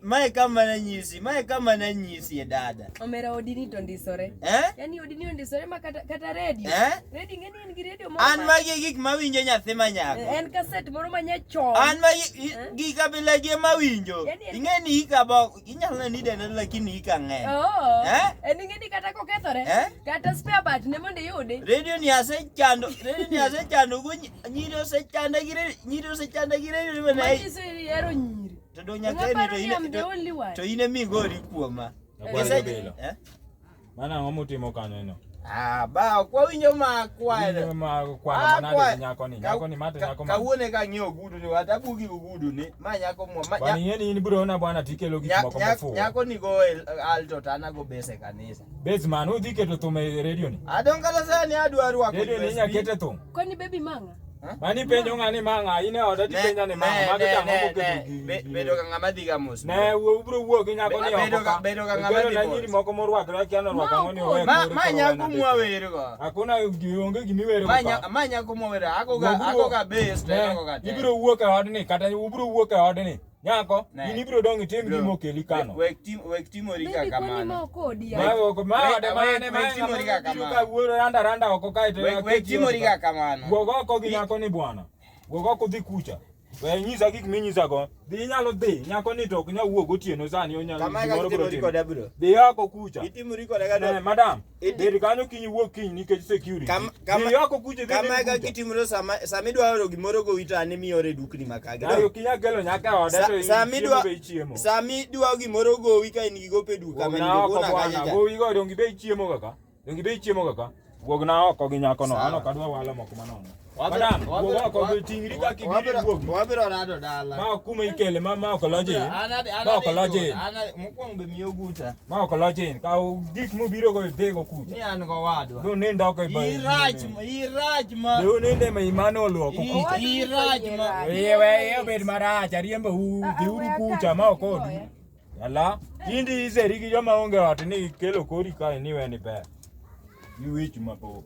Mae kama na nyisi dada. Omera odini to ndisore. Yani odini ondisore ma kata radio. Radio ngeni en gi radio moro. An magi gik mawinjo nyathi manyako. En cassette moro manyachon. An magi gik abila gi mawinjo. Ingeni hika bok inyalo ni dena lakini hika ng'eny. En ngeni kata kokethore. Kata spare part ne mondo yude. Radio ni asechando go nyiro sechanda gi radio mana. Manyiso ero nyiri. To to ine mingori kuoma. Mana ngomo timo kanyo no. Ba kwa winjo ma kwae. Mana nyako ni mate nyako. Kawuone ka ng'io gudu ni wata bugi gudu ni. Ma nyako mo. Bani yeni ni bro na bwana tikelo gik moko mafu. Nyako ni go alto tana go bese kanisa. Base man udhi keto tume radio ni. Adongala sani adwaru ako. Radio ni nyakete tu. Kwani baby manga? Mani penjo ngani manga ine oda tipenya ni manga magita ngoko ketu. Bedo ka ngama diga mos. Ne ubro wuo gi nyako ni oko. Bedo ka ngama diga. Na nyiri moko morwakra kiano rwaka ngoni owe. Ma nyako mwawere go. Hakuna onge gimiwere go. Ma nyako mwawere ako ga base to ako ga. Ibro wuo ka odni kata ubro wuo ka odni. Nyako, ini bro dong itim gimo keli kano. Wek timo rika kamano. Wek timo rika kamano. Randa oko kaito. Wek timo rika kamano. Gogo ko gi nyako ni bwana. Gogo ko dhi kucha. We nyisa gik minyisa go. Dhi nyalo dhi. Nyako ni to nya wuo gotieno sani onyalo gimoro bro timo. Dhi yako kucha. Itimo riko daga. Madam, dhi kanyo kinyi wuo kinyi nikech security. Dhi yako kucha dhi. Kama ga kitimro sami dwaro gimoro go wito ane miore dukni makage. Ayo kinya gelo nyaka ode to sami dwa gimoro go wika in gi gope duka ma ni go na kanya. Go wigo dongi be chiemo kaka. Dongi be chiemo kaka. Wogna oko gi nyako no. Ano kadwa walo moko manono. Madam, wogo ko be tingri ka kibiri wuogi. Wabiro rado dala. Ma kuma ikele ma ok loje. Ma ok loje. Ana mokwong be miyo guta. Ma ok loje. Ka gik mobiro go dego kucha. Ni an go wadwa. Do nenda ko ba. Iraj ma. Do nende ma imano lo ko kucha. Iraj ma. Wewe obed marach ariembo diuru kucha ma ok odu. Ala, indi iseri gi joma onge ot ni kelo kori kae ni weni pe. Iwich mapo.